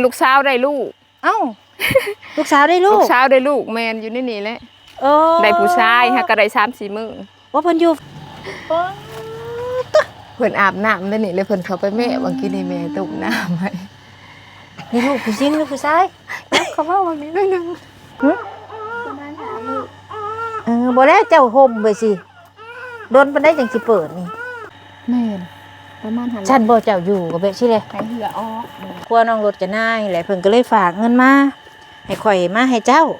ลูกสาวได้ลูกเอ้าลูกสาวได้ลูกลูกสาวได้ลูกแมนอยู่นี่แหละได้ผู้ชายฮะก็ได้3-4 มื้อว่าเพิ่นอยู่เพิ่นอาบน้ำได้นี่เลยเพิ่นเข้าไปแม่บางทีนี่แม่ตุ่มน้ำให้นี่ลูกผู้หญิงหรือผู้ชายเขาว่าวันนี้หน่อยนึงประมาณ3 มื้อบ่แล้วเจ้าห่มไปสิโดนปานใดจังสิเปิดนี่แม่นประมาณฉันบ่เจ้าอยู่ก็แบบสิเลยให้เหือออกกลัวน้องรถจะน่ายแหละเพิ่นก็เลยฝากเงินมาให้ข่อยมาให้เจ้า5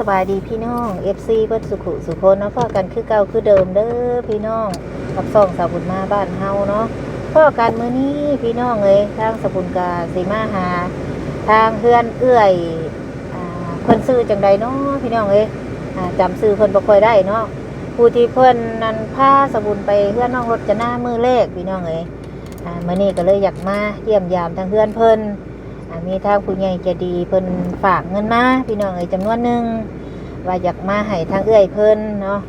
สบายดีพี่น้อง FC เพิ่นสุขุสุคนเนาะพ่อกันคือเก่าคือเดิมเด้อพี่น้องกับส่องสาวบุญมาบ้านเฮาเนาะพ่อกันมื้อนี้พี่น้องเอ้ยทางสาวบุญกาสิมาหาทางเฮือนเอื้อยเพิ่นชื่อจังใดเนาะพี่น้องเอ้ยจำชื่อเพิ่นบ่ค่อยได้เนาะผู้ที่เพิ่นนั้นพาสาวบุญไปเฮือนน้องรถจะหน้ามื้อแรกพี่น้องเอ้ยมื้อนี้ก็เลยอยากมาเยี่ยมยามทางเฮือนเพิ่นมีทางผู้ใหญ่ใจดีเพิ่นฝากเงินมาพี่น้องเอ้ยจำนวนนึงว่าอยากมาให้ทางเอื้อยเพิ่นเนาะ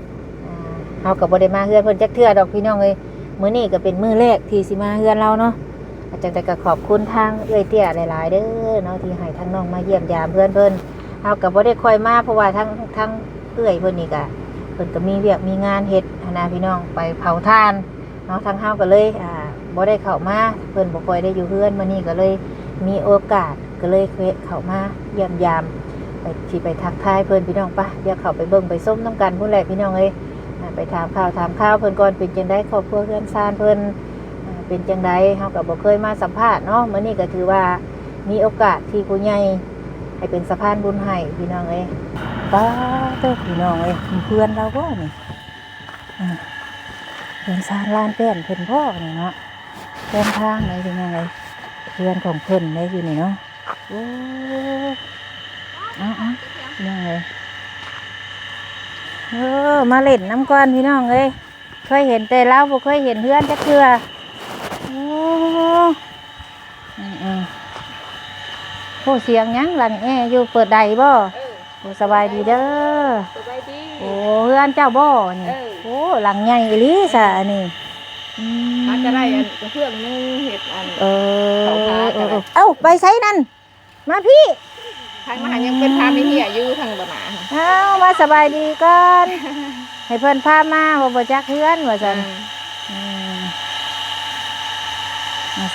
เฮาก็บ่ได้มาเฮือนเพิ่นจักเทื่อดอกพี่น้องเอ้ยมื้อนี้ก็เป็นมื้อแรกที่สิมาเฮือนเราเนาะจังแต่ก็ขอบคุณทางเอื้อยเตี้ยหลายๆเด้อเนาะที่ให้ทางน้องมาเยี่ยมยามเพื่อนเพิ่นเฮาก็บ่ได้ค่อยมาเพราะว่าทางเอื้อยเพิ่นนี่ก็เพิ่นก็มีเวียกมีงานเฮ็ดนะพี่น้องไปเผาถ่านเนาะทางเฮาก็เลยบ่ได้เข้ามาเพิ่นบ่ค่อยได้อยู่เฮือนมื้อนี้ก็เลยมีโอกาสก็เลยเข้ามาเยี่ยมยามไปทักทายเพิ่นพี่น้องปะเดี๋ยวเข้าไปเบิ่งไปส้มน้ำกันพุ่นแหละพี่น้องเอ้ยไปถามข่าวเพิ่นก่อนเป็นจังได๋ครอบครัวเพื่อนซ่านเพิ่นเป็นจังได๋เฮาก็บ่เคยมาสัมภาษณ์เนาะมื้อนี้ก็ถือว่ามีโอกาสที่ผู้ใหญ่ให้เป็นสะพานบุญให้พี่น้องเอ้ยป้าเด้อพี่น้องเอ้ยเพื่อนเราบ่นี่เพิ่นซ่านลานแป้นเพิ่นพ่อนี่เนาะเดินทางเลยพี่น้องเอ้ยเพื่อนของเพิ่นได้อยู่นี่เนาะโอ้ยังไงมาเล่นน้ำก้อนพี่น้องเอ้ยเคยเห็นแต่เราบ่เคยเห็นเพื่อนจักเทื่อโอ้เสียงยังหลังอยู่เปิดใดบ่โอ้สบายดีเด้อสบายดีโอ้เพื่อนเจ้าบ่นี่โอ้หลังใหญ่อีหลีซะนี่อาจจะได้เพื่อนนึงเห็ดเอ้าไปไสนั่นมาพี่ทางมหายังเป็นพาไม่เหี้ยอยู่ทางบ่หนามาสบายดีก่อนให้เพิ่นพามาบ่จักเฮือนว่าซั่น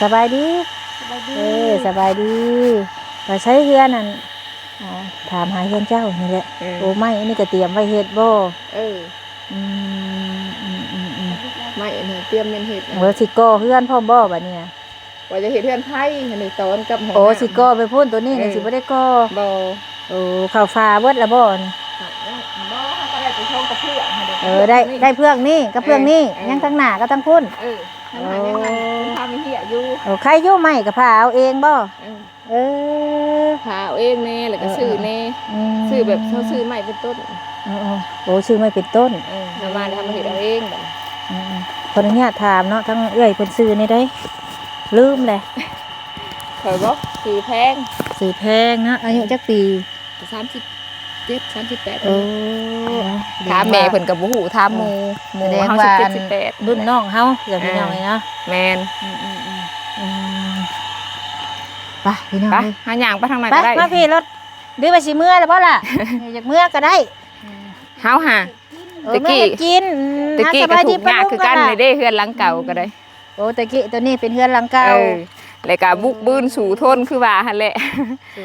สบายดีสบายดีไปใช้เฮือนนั่นถามหาเฮือนเจ้านี่แหละโอ้ไม่อันนี้ก็เตรียมไว้เฮ็ดบ่ไม่เนี่ยเตรียมเป็นเฮ็ดสิก่อเฮือนพร้อมบ่บัดนี้ว่าจะเฮ็ดเฮือนไผนี่ตอนกับโอ้สิก่อไปพุ่นตัวนี้นี่สิบ่ได้ก่อบ่โอ้ข้าวฟ้าเบิดแล้วบ่นี่บ่ก็ได้ไปชมกับเพื่อนได้เพื่องนี่กับเพื่องนี่ยังทั้งหน้าก็ทั้งพุ่นทางหน้ายังพาไม่เหี้ยอยู่ใครอยู่ใหม่ก็พาเอาเองบ่พาเอาเองแน่แล้วก็ซื้อแน่ซื้อแบบเขาซื้อใหม่เป็นต้นโอ้ซื้อใหม่เป็นต้นแล้วมาทำเฮ็ดเอาเองบัดคนอนุญาตถามเนาะทั้งเอื้อยเพิ่นซื้อนี่ได้ลืมเลยเคยบ่ซื้อแพงนะอายุจักปี37 38ถามแม่เพิ่นก็บ่ฮู้ถามหมู่เฮา17 รุ่นน้องเฮาอย่างพี่น้องเลยเนาะแม่นไปพี่น้องหาย่างไปทางไหนก็ได้มาพี่รถดื้อไปสิเมื่อแล้วบ่ล่ะอยากเมื่อก็ได้เฮาหาตะกี้ก็ถูกยากคือกันเลยเด้เฮือนหลังเก่าก็ได้โอ้ตะกี้ตัวนี้เป็นเฮือนหลังเก่าแล้วก็บุกบืนสู่ทนคือว่าหั่นแหละ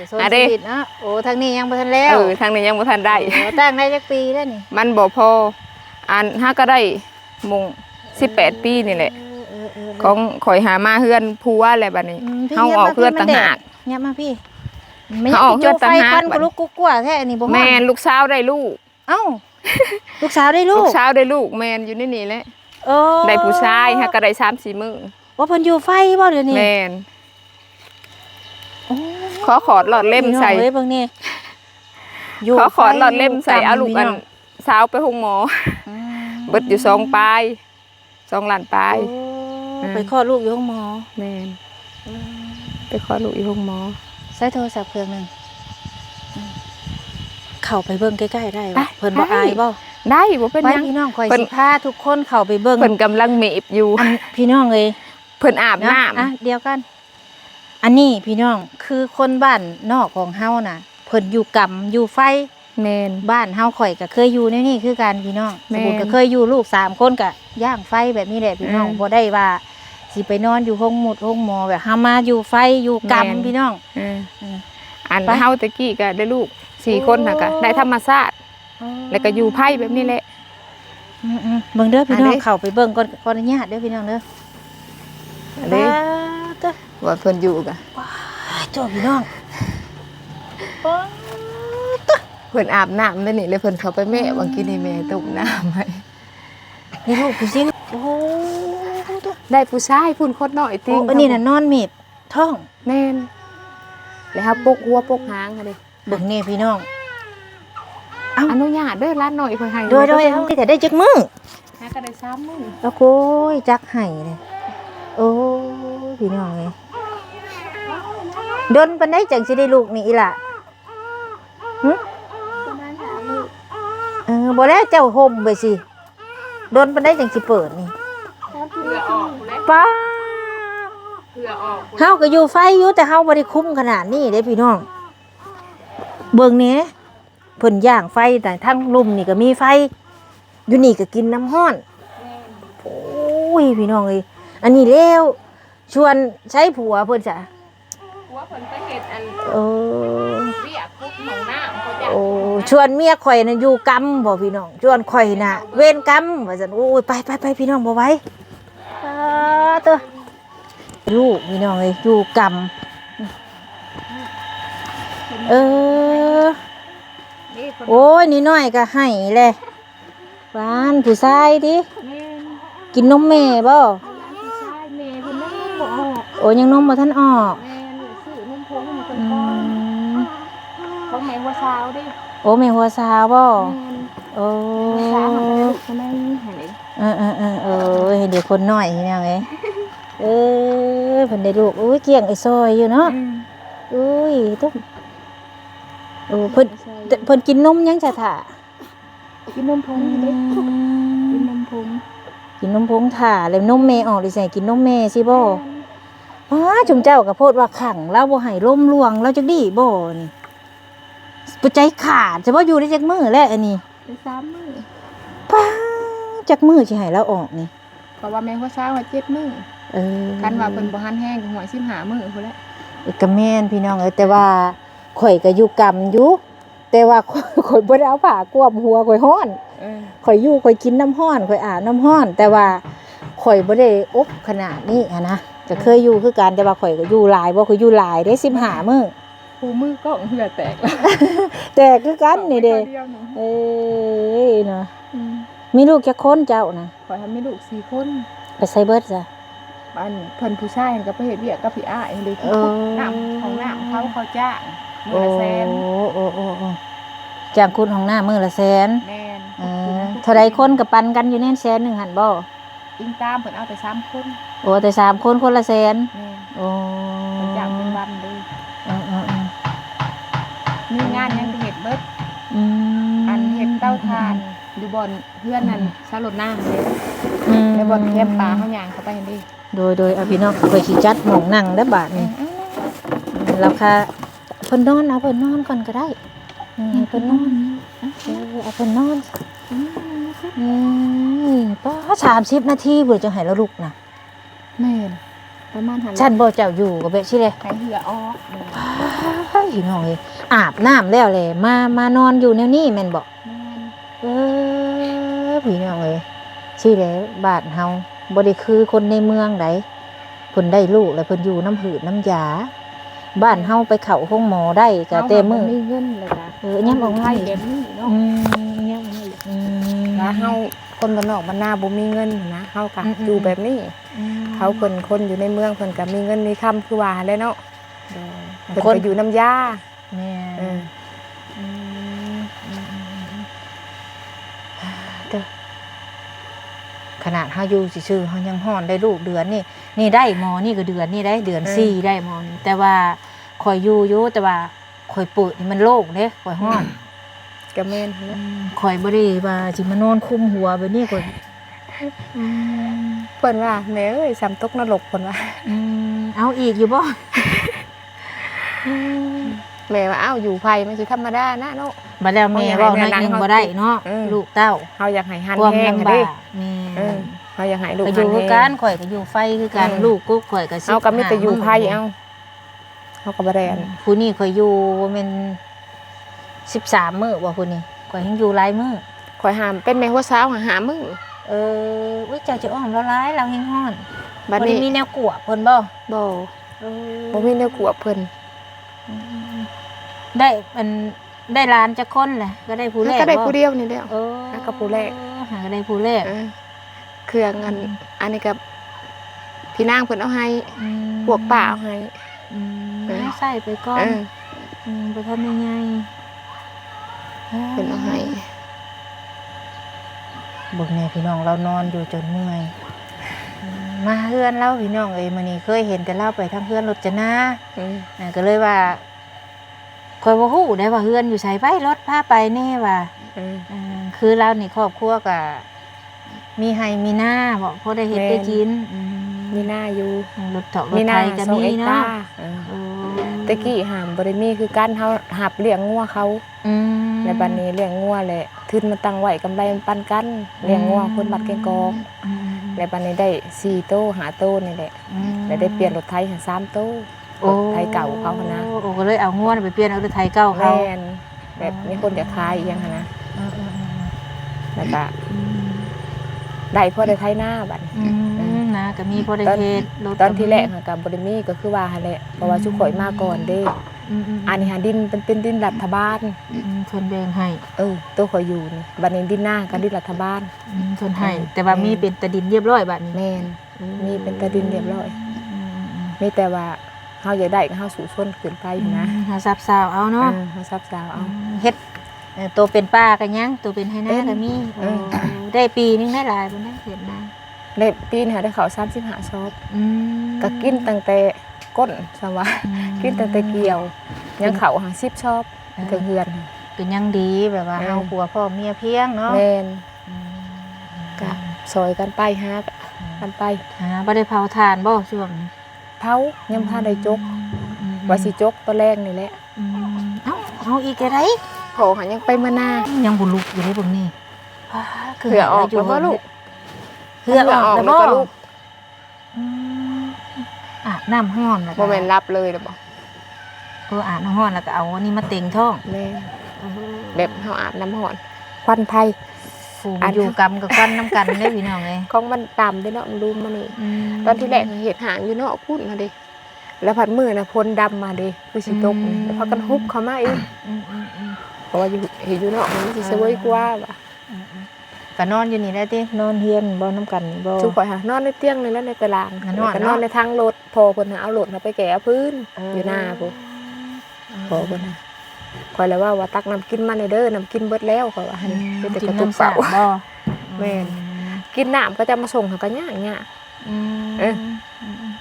ชีวิตเนาะโอ้ทางนี้ยังบ่ทันแล้วทางนี้ยังบ่ทันได้ตั้งได้จักปีแล้วนี่มันบ่พอหาก็ได้มง18 ปีนี่แหละของข่อยหามาเฮือนผัวแหละบัดนี้เฮาออกเฮือนต่างหากเนี่ยมาพี่เฮาออกเฮือนต่างหากบัดลูกกุ๊กกัวแท้นี่บ่แม่นลูกสาวได้ลูกเอ้าลูกสาวได้ลูกแม่นอยู่นี่แหละได้ผู้ชายฮะก็ได้3-4 มื้อว่าเพิ่นอยู่ไฟบ่เดี๋ยวนี้แม่นขอดหลอดเล่มใส่เฮ้ยเบิ่งนี่ขอดหลอดเล่มใส่เอาลูกอันสาวไปห้องหมอเบิดอยู่2 ปลาย 2 ล้านปลาย โอ้ไปคลอดลูกอยู่ห้องหมอ แม่นไปคลอดลูกอยู่โรงหมอ ใช้โทรศัพท์เครื่องหนึงเข้าไปเบิ่งใกล้ๆได้บ่เพิ่นบ่อายบ่ ได้บ่เป็น ไว้ หยัง พี่น้องคอย เพิ่น สิพาทุกคนเข้าไปเบิ่ง เพิ่นกำลังเมบอยู่ อันพี่น้องเอ้ย เพิ่นอาบน้ำ อ่ะเดียวกัน อันนี้พี่น้องคือคนบ้านนอกของเฮาน่ะเพิ่นอยู่กำอยู่ไฟ แม่น บ้านเฮาข่อยก็เคยอยู่ในนี่คือกันพี่น้อง แม่ ส น มุนก็เคยอยู่ลูก3คนก็ย่างไฟแบบนี้แหละพี่น้อง อืม บ่ได้ว่าสิไปนอนอยู่ห้องหมุดห้องหมอแบบเฮามาอยู่ไฟอยู่กำ แม่น พี่น้อง อัน ไป เฮาตะกี้ก็ได้ลูก4 คนน่ะก็ได้ธรรมชาติแล้วก็อยู่ไผแบบนี้แหละ เบิ่งเด้อพี่น้อ อั ง นนี้ เข้าไปเบิ่งก่อนขออนุญาตเด้อพี่น้องเด้อ อันนี้ เด้อ ว่าเพิ่นอยู่ก็ โจ้พี่น้อง เพิ่นอาบน้ำได้นี่เลยเพิ่นเข้าไปแม่บางกินนี่แม่ต้มน้ำให้ นี่ลูกผู้สิโอ้โห ได้ผู้ชายพุ่นคนน้อยติง อันนี้น่ะนอนเม็ดท้อง แม่นแล้วเฮาปกหัวปกหางค่ะเด้ เบิ่งนี่พี่น้อง อนุญาตเด้อร้านหน่อยเพิ่นให้ โดยเอาแต่ได้จักมือ หาก็ได้3มื้อ แล้วโอ้ยจักไห้เลยโอ้ยพี่น้องเอ้ยดนปานใดจังสิได้ลูกนี่อีหล่ะหึ ประมาณ3 มื้อ บ่แล้วเจ้าห่มไปสิดนปานใดจังสิเปิดนี่ แล้วพี่ เพื่อออกพุ่นแหละ ป้า เพื่อออกพุ่น เฮาก็อยู่ไฟอยู่แต่เฮาบ่ได้คุ้มขนาดนี้เด้พี่น้องเบิ่งนี่เพิ่นย่างไฟแต่ทั้งลุ่มนี่ก็มีไฟอยู่นี่ก็กินน้ำร้อนโอ้ยพี่น้องเอ้ยอันนี้แล้วชวนใช้ผัวเพิ่นจ้ะ หัวเพิ่นไปเฮ็ดอัน เออ เวียกคุกของน้ำเขาจะ โอ้ชวนเมียข่อยน่ะอยู่กำบ่พี่น้องชวนข่อยน่ะเวรกรรมว่าซั่นโอ้ยไปพี่น้องบ่ไหวเด้อลูกพี่น้องเอ้ยอยู่กำเออ นี่เพิ่น โอ้ยนี่น้อยก็ให้แหละหวานผู้ชายดิ แม่น กินนมแม่บ่ ผู้ชายแม่เพิ่นนั่งบ่ออก โอ้ยังนมบ่ทันออก แม่นซื้อนมผงให้เพิ่น อื ก่อน ม ของแม่หัวเช้าดิ โอ้แม่หัวสาวบ่ แม่น โอ้ หัวเช้ามันได้ลูกทำไมให้ได้ เด็กคนน้อยนี่ยังไงเพิ่นได้ลูกอุ้ยเกี่ยงไอ้ซอยอยู่เนาะอุ้ยตุ๊กโอ้เพิ่นกินนมยังจะถ่า กินนมผงนี่เด้กินนมผง กินนมผงถ่าแล้วนมแม่ออกดิใส่กินนมแม่สิบ่ว้าจุมเจ้าก็โพดว่าขังเราบ่ให้ล้มลวงเราจักดีบ่นี่ปัจจัยขาดจะบ่อยู่ได้จักมื้อแล้วอันนี้ ได้3มื้อ ป้าจักมื้อสิให้เราออกนี่ เพราะว่าแม่หัวเช้าว่า7มื้อ เออ กันว่าเพิ่นบ่หันแห้งก็หวย15มื้อพุ่นแหละ ก็แม่นพี่น้องเอ้ยแต่ว่าข่อยก็อยู่กำอยู่แต่ว่า ข่อยบ่ได้เอาผ้ากวมหัวข่อยฮ้อน ข่อยอยู่ข่อยกินน้ำร้อนข่อยอาบน้ำร้อน แต่ว่าข่อยบ่ได้อบขนาดนี้อะนะก็เคยอยู่คือกันแต่ว่าข่อยก็อยู่หลายบ่ข่อยอยู่หลายได้15มื้อ คู่มือก็เหือแตกแล้ว แต่คือกันนี่เด้ เดียวหนึ่ง เอ้ยเนาะมีลูกจักคนเจ้านะ ขอทำให้ลูก4 คน ไปไสเบิดจ้ะ บ้านเพิ่นผู้ชายเห็นก็ไปเฮ็ดเวียกกับพี่อ้ายเลย เออ น้ำของน้ำเขาจ้างมื้ โอ้ อละแสน โอ้จ้างคุณของหน้ามื้อละแสน แม่น เท่าใดคนก็ปันกันอยู่แน่นแสนหนึงหั่นบ่ อิงตามเพิ่นเอาแต่3 คน โอ้แต่3คนคนละแสน แม่น โอ้ เพิ่นจ้างเป็นวันเลย อืม มีงานยังเฮ็ดเบิด อืม อันเฮ็ดเต้าทานอยู่บ่อนเพื่อนนั่นสลดน้ำเลย อืม ในบ่อนแคมปลาเฮาย่างเข้าไปหั่นเด้ โดยเอาพี่น้องเคยสิจัดหม่องนั่งได้อบาทนี่ราคาเพิ่นนอนเอาเพิ่นนอนก่อนก็ได้ให้เพิ่นนอนเอาเพิ่นนอนป้า30 นาทีเพิ่นจะให้เราลุกนะ แม่นประมาณหัน ฉันบ่เจ้าอยู่ก็เบะสิเลย ให้เหือออก พี่น้องเอ้ยอาบน้ำแล้วแหละมานอนอยู่แนวนี้แม่นบ่ แม่น พี่น้องเอ้ยสิแล้วบ้านเฮาบ่ได้คือคนในเมืองใดเพิ่นได้ลูกแล้วเพิ่นอยู่น้ำหืดน้ำยาบ้านเฮาไปเข้าห้องหมอได้ก็แต่มื้อ มีเงินเลยจ้ะ ยังบ่ ให้ ให้ แบบนี้เนาะ ยังบ่ให้แล้วเฮาคนบ้านนอกบ้านนาบ่มีเงินนะเฮาก็อยู่แบบนี้เขาเพิ่นคนอยู่ในเมืองเพิ่นก็มีเงินมีคำคือว่าแหล้วเนาะเพิ่นก็อยู่น้ำยา แม่ ขนาดเฮาอยู่ซื่อๆเฮายังฮ้อนได้ลูกเดือนนี่ได้หมอนี่ก็เดือนนี่ได้เดือน4ได้หมอนี่แต่ว่าข่อยอยู่แต่ว่าข่อยเปิดนี่มันโล่งเด้ข่อยฮ้อน ก็แม่นหั่นแหละ ข่อยบ่ได้ว่าสิมานอนคุมหัวแบบนี้ข่อย เพิ่นว่าแม่เอ้ยสำตกนรกเพิ่นว่า เอาอีกอยู่บ่ แม่ว่าอ้าวอยู่ไผมันสิธรรมดานะเนาะ บัดแล้วแม่เว้าน้อยหนึงบ่ได้เนาะลูกเต้า เฮาอยากให้หัน ความ แห้ง ลำ เด้ บากแม่ เฮาอยากให้ลูก ก็อ หั ยู่ น คือ แห้ กัน ง ข่อยก็อยู่ไฟคือกันลูกก็ข่อยก็สิ เฮาก็มีแต่อยู่ไผเอาเฮาก็บ่ได้อัน ผู้นี้ข่อยอยู่บ่แม่น13 มื้อบ่ผู้นี้ข่อยยังอยู่หลายมื้อ ข่อยหามเป็นแม่หัวสาวหามื้อ อุ้ยเจ้าจะอ้อมละลายเราแห้งฮ้อน บัด บ่ นี้ ได้มีแนวกลัวเพิ่นบ่ บ่บ่มีแนวกลัวเพิ่น ได้มันได้หลานจักคนแหละก็ได้ผู้แรก ก็ได้ บ่ ผู้เดียวนี่แหล้ว เออ แล้วก็ผู้แรก หาก็ได้ผู้แรก เครื่องอันนี้กับพี่นางเพิ่นเอาให้พวกป้าเอาให้ ใส่ไปก่อน เออ ไปทำยังไง เพิ่นเอาให้ เบิ่งแน่พี่น้องเรานอนอยู่จนเมื่อยมาเฮือนเราพี่น้องเอ้ยมื้อนี้เคยเห็นแต่เราไปทางเฮือนรถจนาก็เลยว่าข่อยบ่ฮู้ได้ว่าเฮือนอยู่ไสไปรถพาไปแน่ว่าคือเรานี่ครอบครัวก็มีให้มีหน้าบ่พอได้เฮ็ดได้กิน มีหน้าอยู่ รถเถาะรถไทยก็มีเนาะ ตะกี้หามบ่ได้มีคือกันเฮาหับเลี้ยงงัวเขาแล้วบัดนี้เลี้ยงงัวแหละทึนมาตั้งไว้กำไรมันปันกันเลี้ยงงัวคนบัดแกงกองแล้วบัดนี้ได้4โต5โตนี่แหละแล้วได้เปลี่ยนรถไถให้3โตรถไถเก่าเขาหั่นนะ โอ้ก็เลยเอางัวไปเปลี่ยนเอารถไทยเก่าเขา แม่นแบบมีคนจะขายอีหยังหั่นนะแล้วก็ได้พอได้ไถหน้าบัด นะก็มีพอได้เฮ็ด ตอนที่แรกกับบริมีก็คือว่าหั่นแหละเพราะว่าชุกข่อยมาก่อนเด้อันนี้หาดินเป็นดินรัฐบาล เพิ่นแบ่งให้ ตัวข่อยอยู่นี่บัดนี้ดินหน้ากับดินรัฐบาล เพิ่นให้แต่ว่ามีเป็นตะดินเรียบร้อยบัดนี้ แม่นมีเป็นตะดินเรียบร้อยมีแต่ว่าเฮาอยากได้ก็เฮาสู่ชนขึ้นไปอยู่นะ หาซับซาวเอาเนาะ เฮาซับสาวเอา เฮ็ดตัวเป็นป้ากันยังตัวเป็นให้หน้าก็มีได้ปีนึงได้หลายบ่ได้เฮ็ดนา ได้ปีนหาได้เขา35ซอบก็กินตั้งแต่ก้นซะว่ากินตั้งแต่เกี่ยวยังเขาหา10ซอบถึงเฮือน ก็ยังดีแบบว่าเฮาผัวพ่อเมียเพียงเนาะ แม่นก็ซอยกันไปหากันไป บ่ได้เผาถ่านบ่ช่วงนี้ เผายังพาได้จกว่าสิจกตัวแรกนี่แหละ เอาอีกอะไร โผหันยังไปมานา ยังบุลุกอยู่ได้บ่นี่ เหือออกแล้วบ่ลูก เหือออกแล้วบ่ ลูก อาบน้ำร้อนแล้ว บ่แม่นรับเลยแล้วบ่ อาบน้ำร้อนแล้วก็เอาอันนี้มาเต็งท้อง แม่แบบเฮาอาบน้ำร้อนควันไผ ฟูอยู่กรรมกับควันน้ำกันเด้พี่น้องเอ้ย ของมันต่ำเด้เนาะมันรูมมานี่ตอนที่แรกเฮ็ดหางอยู่เนาะพุ่นมาดิแล้วพัดมือน่ะพ่นดำมาดิคือสิตกแล้วพากันฮุบเข้ามาอีกเพราะว่าอยู่เนาะมันสิสวยกว่าว่ะ ก็นอนอยู่นี่ได้ตินอนเฮียนบ่น้ำกันบ่ ชุกข่อยหานอนในเตียงนี่แล้วในตาราง นอน ก็นอนในทางรถพอเพิ่นเอารถไปแก่พื้นอยู่หน้าพุพอเพิ่นข่อยแล้วว่าตักน้ำกินมาในเด้อน้ำกินเบิดแล้วข่อยว่าหั่นแต่กระตุกเปล่าแม่นกินน้ำก็จะมาส่งเขาก็ยาก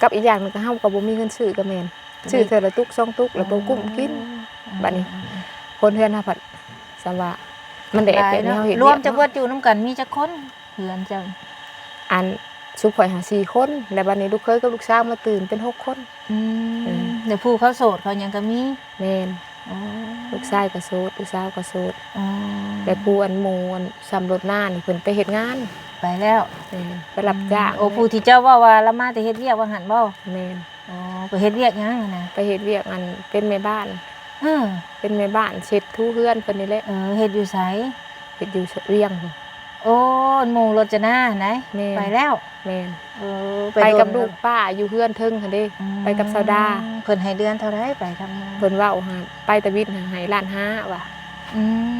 กับอีกอย่างนึงก็เฮาก็บ่มีเงินซื้อก็แม่นซื้อเทื่อละตุก2ตุกแล้วบ่กุ้มกินบัดนี้คนเฮือนหาผัดสำว่ามันแดดแบบนี้เฮาเฮ็ด รวมจะเบิดอยู่น้ำกันมีจักคนเฮือนเจ้า อันสุข่อยหา4คนแล้วบัดนี้ลูกเคยกับลูกสาวมาตื่นเป็น6คนเดี๋ยวผู้เขาโสดเขายังก็มี แม่นลูกชายก็โสดลูกสาวก็โสดแต่ผู้อันหมู่อันสำรถหน้านี่เพิ่นไปเฮ็ดงาน ไปแล้ว ไปรับจ้าง โอ้ผู้ที่เจ้าว่าละมาแต่เฮ็ดเวียกว่าหั่นบ่ แม่น ไปเฮ็ดเวียกหยังนะ ไปเฮ็ดเวียกอันเป็นแม่บ้าน เป็นแม่บ้านเช็ดทูเฮือนเพิ่นนี่แหละ เฮ็ดอยู่ไส เฮ็ดอยู่เวียงพุ่น โอ้หมู่รจนาไหนไปแล้ว แม่น ไป กับลูกป้าอยู่เฮือนเทิงหั่นเด้ไปกับซาวดา เพิ่นให้เดือนเท่าไรไปทำงาน เพิ่นเว้าหาไปตะวิทย์ให้ล้านห้าว่ะ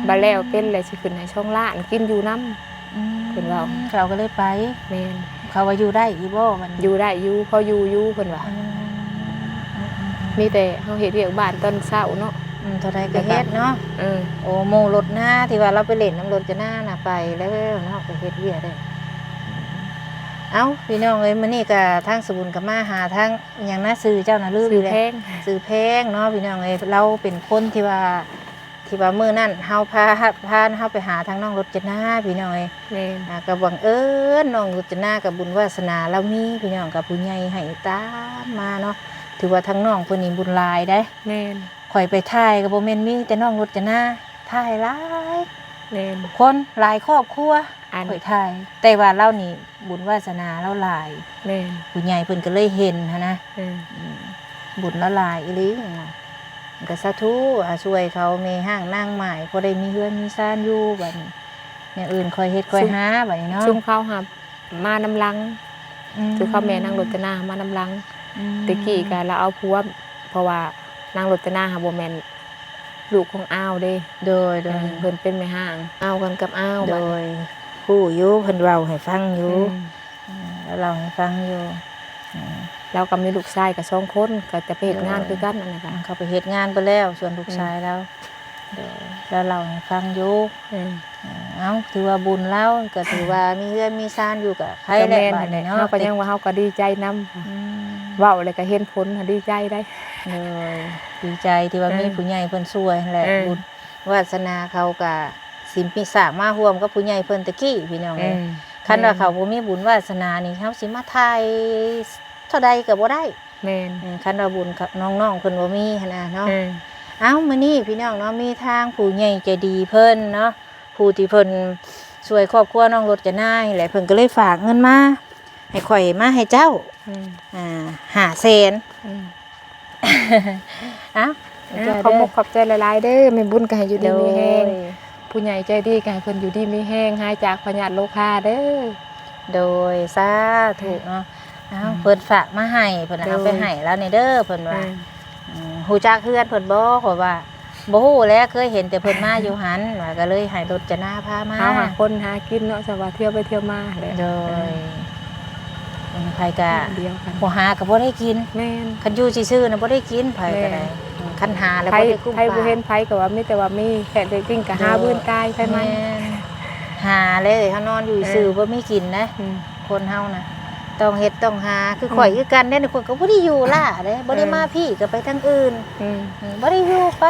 บัดแล้วเป็นแล้วสิขึ้นให้ช่องล้านกินอยู่นำเพิ่นเว้า เขาก็เลยไป แม่น เขาว่าอยู่ได้อีบ่มัน อยู่ได้อยู่พออยู่เพิ่นว่ามีแต่เฮาเฮ็ดเวียกบ้านตอนเช้าเนาะ เท่าไรก็เฮ็ดเนาะโอ้หมู่รถหน้าที่ว่าเราไปเล่นน้ำรถจะหน้าน่ะไปแล้วเนาะไปเฮ็ดเวียกได้ เอ้าพี่น้องเอ้ยมื้อนี้ก็ทางสบุญก็มาหาทางอิหยังนะชื่อเจ้าน่ะลืม ซื้อ เลย แพง ซื้อแพงเนาะพี่น้องเอ้ยเราเป็นคนที่ว่ามื้อนั้นเฮาพาเฮาไปหาทางน้องรจนาพี่น้องเอ้ย แม่น ก็บังเอิญน้องรจนากับบุญวาสนาเรามีพี่น้องกับผู้ใหญ่ให้ตามมาเนาะถือว่าทั้งน้องเพิ่นนี่บุญหลายได้ แม่น ข่อยไปถ่ายก็บ่แม่นมีแต่น้องรจนาถ่ายหลาย แม่น คนหลายครอบครัว อัน ข่อยถ่ายแต่ว่าเรานี่บุญวาสนาเราหลาย แม่น ผู้ใหญ่เพิ่นก็เลยเห็นหั้นนะ อืม บุญละหลายอีหลีก็สาธุช่วยเขามีห้างนั่งหมายพอได้มีเฮือนมีซ่านอยู่บัดนี้เนี่ยอื่นคอยเฮ็ดคอยหาบัดนี้เนาะ ซุ่มเขาหับมาน้ำลังคือเขาแม่นางรจนามาน้ำลังตะกี้ก็เราเอาผัวเพราะว่านางรจนาหาบ่แม่นลูกของอ้าวเด้ โดย เพิ่นเป็นแม่ห้างอ้าวกันกับอ้าว โด บัด ยผู้อยู่เพิ่นเว้าให้ฟังอยู่ อืม แล้วเราให้ฟังอยู่อืม เราก็มีลูกชายกับ2คนก็จะไปเฮ็ดงานคือกันนั่นน่ะค่ะ เขาไปเฮ็ดงานไปแล้วส่วนลูกชายแล้วโดยแล้วเราให้ฟังอยู่ อืม เอ้าถือว่าบุญแล้วก็ถือว่ามีเฮือนมีซ่านอยู่กับใคร ก็ แหละ แม่น บัดนี้ เฮา เนาะ ก็ยังว่าเฮาก็ดีใจนำ อืม เว้าแล้วก็เห็นผลดีใจได้ เลยดีใจที่ว่ามีผู้ใหญ่เพิ่นช่วยแหละ เออ บุญวาสนาเขาก็สิมีสร้างมาร่วมกับผู้ใหญ่เพิ่นตะกี้พี่น้องเอ้ยคันว่าเขาบ่มีบุญวาสนานี่เฮาสิมาทายเท่าใดก็บ่ได้ แม่น คันว่าบุญกับน้องๆเพิ่นบ่มีหั่นน่ะเนาะ อืม เอ้ามื้อนี้พี่น้องเนาะมีทางผู้ใหญ่ใจดีเพิ่นเนาะผู้ที่เพิ่นช่วยครอบครัวน้องรจนานี่แหละเพิ่นก็เลยฝากเงินมาให้ข่อยมาให้เจ้า อืม 500,000 อืม เอ้า ขอบคุณขอบใจหลายๆเด้อแม่บุญก็ให้อยู่ดีมีแฮง โดย ผู้ใหญ่ใจดีก็ให้เพิ่นอยู่ดีมีแฮงหายจากพยาธิโรคาเด้อ โดยสาธุเนาะเอ้าเพิ่นฝากมาให้เพิ่นเอาไปให้แล้วนี่เด้อเพิ่นว่าฮู้จักเฮือนเพิ่นบ่ขอยว่าบ่ฮู้แหล้วเคยเห็นแต่เพิ่นมาอยู่หันว่าก็เลยให้รถจนาพามา เฮาหาคนหากินเนาะสว่าเที่ยวไปเที่ยวมาแหละ โดยใครก็ เดียวกัน บ่หาก็บ่ได้กิน แม่น คันอยู่ซื่อๆน่ะบ่ได้กินไผก็ได้คันหาแล้ว ไผ บ่ได้กุ้ม ไผบ่เห็นไผก็ว่ามีแต่ว่ามีแค่ได้กินก็หาบื้นกายไผมัน หาเลยเฮานอนอยู่ซื่อบ่มีกินนะ อืม คนเฮานะต้องเฮ็ดต้องหาคือข่อยคือกันเด้คนก็บ่ได้อยู่ล่ะเด้บ่ได้มาพี่ก็ไปทางอื่น อืม บ่ได้อยู่ไป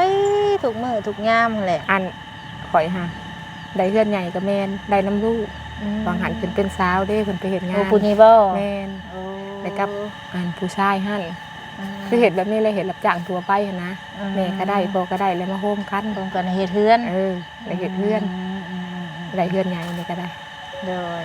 ทุกมื้อทุกยามนั่นแหละ อันข่อยหาได้เฮือนใหญ่ก็แม่นได้น้ำลูกบางหันเป็นสาวเด้เพิ่นไปเฮ็ดงา โอ้ น ผู้นี้บ่ แม่น โอ้ ไปกับอันผู้ชายหั่นคือเฮ็ดแบบนี้เลยเฮ็ดรับจ้างทั่วไปหันนะแม่ก็ได้พ่อก็ได้แล้วมาโฮมกัน รวมกันเฮ็ดเฮือน ได้เฮ็ดเฮือนได้เฮือนใหญ่นี่ก็ได้ โดย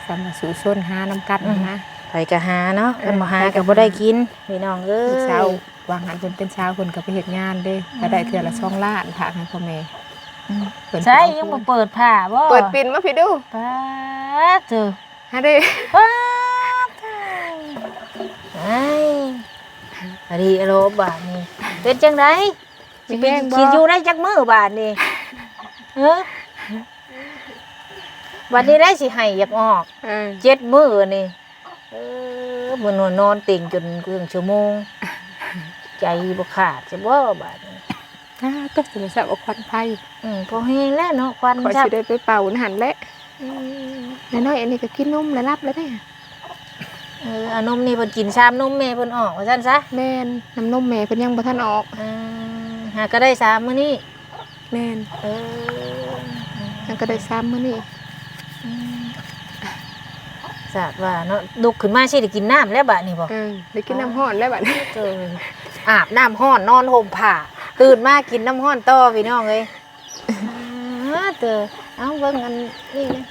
สำหรับสู่ส้นหาน้ำกันนะ ไปก็หาเนาะคันบ่หาก็บ่ได้กินพี่น้องเอ้ย ลูกสาววางหันเพิ่นเป็นสาวเพิ่นก็ไปเฮ็ดงานเด้ก็ได้เทื่อละ2ล้านถากให้พ่อแม่เพิ่น ใช่ยังบ่เปิดผ้าบ่ เปิดปิ่นมาพี่ดู ป้าเจอ หาเด้ ป้าไอ้อะดีอโลบาดนี่เป็นจังไดสิเป็นสิอยู่ได้จักมื้อบาดนี่เฮ้อบัดนี้ได้สิให้อยากออก 7 มื้อนี่มื้อนอนติ่งจนครึ่งชั่วโมงใจบ่ขาดสิบ่บาดนี้ ก็สิมาสับเอาควันไฟ พอแห้งแล้วเนาะควัน ขอย จับ สิได้ไปเป่าหันแหละน้อยๆอันนี้ก็กินนมแล้วรับแล้วเด้ เอานมนี่เพิ่นกินชามนมแม่เพิ่นออกว่าซั่นซะ แม่นน้ำนมแม่เพิ่นยังบ่ทันออก หาก็ได้3มื้อนี้ แม่นยังก็ได้3มื้อนี้ ทราบว่าเนาะลุกขึ้นมาสิได้กินน้ำแล้วบัดนี้บ่ ได้กินน้ำร้อนแล้วบัดนี้ เจออาบน้ำร้อนนอนห่มผ้าตื่นมากินน้ำร้อนต่อพี่น้องเอ้ยเจอเอาเบิ่งอันนี่นะ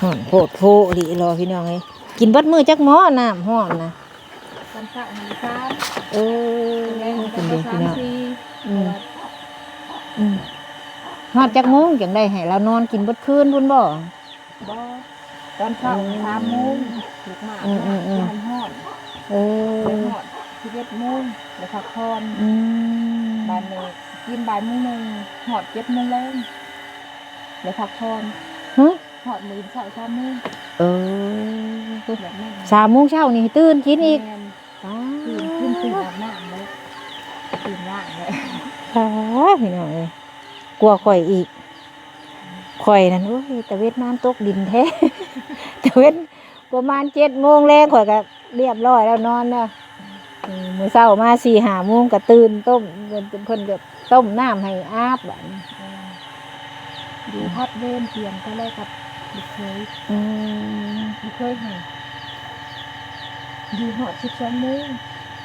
ร้อนโพดโพดิรอพี่น้องเอ้ยกินเบิดมื้อจักหม้อน้ำร้อนนะ ตอนเช้าหันซ้ กินเดียวพี่น้องฮอดจักโมงจังได้ให้เรานอนกินเบิดคืนพุ่นบ่ บ่ตอนเช้า3 โมงลูกมาทานฮอดฮอด11 โมงแล้วพักผ่อนบ่ายนี้กินบ่ายโมงนึงฮอด7 โมงแล้วแล้วพักผ่อนฮอดมื้อเช้า3 โมงแบบนั้น 3 โมงเช้านี่ตื่นกินอีก ตื่นอาบน้ำเลยตื่นว่างเลย พี่น้องเอ้ยกลัวข่อยอีก ข่อยนั่นโอ้ยตะเวทน้ำตกดินแท้ ตะเวทประมาณ7 โมงแรงข่อยก็เรียบร้อยแล้วนอนแล้วมื้อเช้ามา4-5 โมงก็ตื่นต้มเพิ่นก็ต้มน้ำให้อาบบัดนี้ อยู่พัดเว้นเปลี่ยนก็เลยกับลูกเคย ลูกเคยให้อยู่หอด12 โมง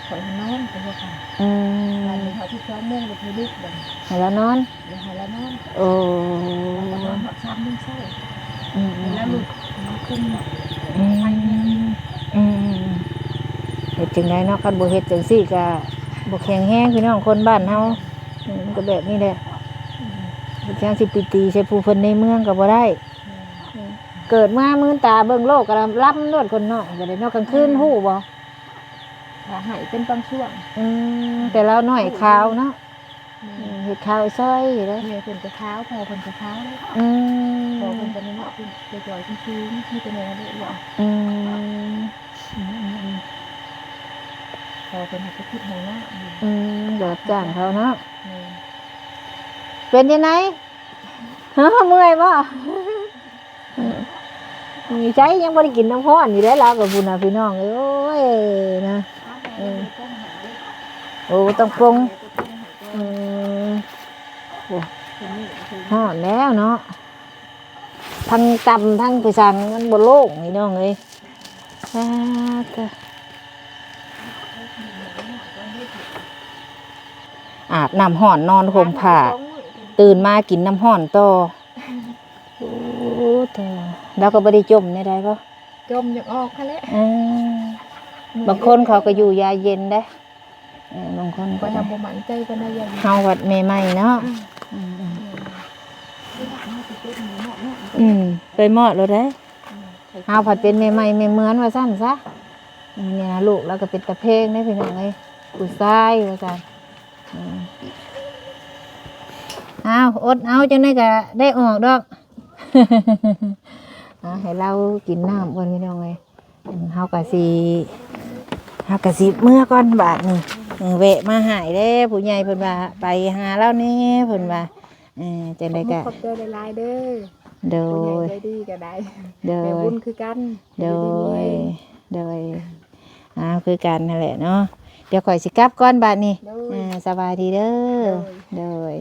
ข่อยนอนไปบ่ค่ะวันนี้หอด12 โมงก็คือลูกบัดนี้ ให้แล้วนอน เดี๋ยวให้แล้วนอน โอ้ ประมาณหอด3 โมงเช้า อืม แล้วลูกมาขึ้น เฮ็ดจังไดเนาะคันบ่เฮ็ดจังซี่ก็บ่แข็งแรงพี่น้องคนบ้านเฮามันก็แบบนี้แหละบ่แข็งสิไปตีใส่ผู้เพิ่นในเมืองก็บ่ได้ เกิดมามื้อตาเบิ่งโลกก็ล้ำนวดคนน้อยก็ได้เนาะกลางคืนฮู้บ่ ถ้าให้เป็นบางช่วง แต่เราน้อยขาวเนาะเฮ็ดขาวซอยอยู่เด้อ แม่เพิ่นก็เท้าพอเพิ่นก็เท้าเลย อื พอ ม เพิ่นก็นี่เนาะเพิ่นไปจ่อยชื้นๆที่เป็นแนวเลยว่า อืม พอเพิ่นให้ไปคิดให้หน้าอยู่ เดือดจ้างเขาเนาะ แม่ เป็นยังไงฮะเมื่อยบ่มีใจยังบ่ได้กินน้ำร้อนอยู่แล้วเรากับบุญพี่น้องเอ้ยนะโอ้ต้องปรุงร้อนแล้วเนาะทั้งตำทั้งไปสั่งมันบ่โล่งพี่น้องเอ้ยอาบน้ำร้อนนอนห่มผ้าตื่นมากินน้ำร้อนต่อโอ้เธอแล้วก็บ่ได้จมในใดก็ จมอยากออกค่ะแหละ บางคนเขาก็อยู่ยาเย็นได้บางคน ก็ ก็ ทำบ่มั่นใจก็ได้ยัง เฮาวัดใหม่ๆเนาะไปหมอดแล้วได้เฮาผัดเป็นใหม่ๆไม่เหมือนว่าซั่นซะนี่นะลูกแล้วก็เป็นตะเพงได้พี่น้องเอ้ยผู้ชายว่าซั่นเอาอดเอาจังได๋ก็ได้ออกดอก ให้เรากินน้ำก่อนพี่น้องเอ้ยเฮาก็สิเมื่อก่อนบาดนี่แวะมาหายเด้ผู้ใหญ่เพิ่นว่าไปหาเรานี่เพิ่นว่าจังได๋ก็ ขอบใจหลายๆเด้อ โด ผู้ใหญ่ ย ใจดีก็ได้ โด แม่ ย บุญคือกัน โดยคือกันนั่นแหละเนาะเดี๋ยวข่อยสิกลับก่อนบาดนี้สบายดีเด้อโดย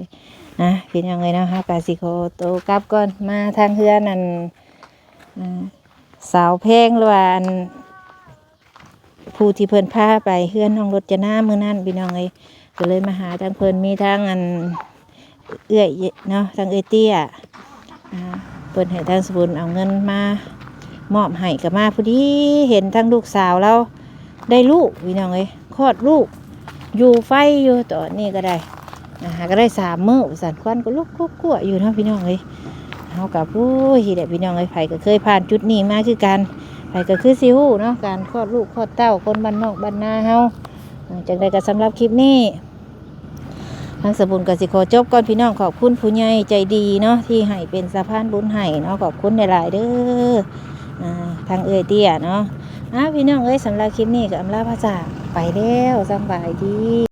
พี่น้องเอ้ยเนาะเฮาก็สิขอตัวกลับก่อนมาทางเฮือนนั่นสาวเพลงหรือว่าอันผู้ที่เพิ่นพาไปเฮือนน้องรถจะหน้ามื้อนั้นพี่น้องเอ้ยก็เลยมาหาทางเพิ่นมีทางอันเอื้อยเนาะทางเอื้อยเตี้ยเพิ่นให้ทางสบุญเอาเงินมามอบให้กับมาพอดีเห็นทางลูกสาวเราได้ลูกพี่น้องเอ้ยคลอดลูกอยู่ไฟอยู่ตอนนี้ก็ได้ก็ได้3 มื้อสั่นควันก็ลุกคั่วอยู่เนาะพี่น้องเอ้ยเฮากับผู้ที่ได้พี่น้องเอ้ยไผก็เคยผ่านจุดนี้มาคือกันไผก็คือสิฮู้เนาะการคลอดลูกคลอดเต้าคนบ้านนอกบ้านนาเฮาจังได๋ก็สำหรับคลิปนี้ทางสบุญก็สิขอจบก่อนพี่น้องขอบคุณผู้ใหญ่ใจดีเนาะที่ให้เป็นสะพานบุญให้เนาะขอบคุณหลายๆเด้อทางเอื้อยเตี้ยเนาะพี่น้องเอ้ยสำหรับคลิปนี้ก็อำลาพระจากไปแล้วสบายดี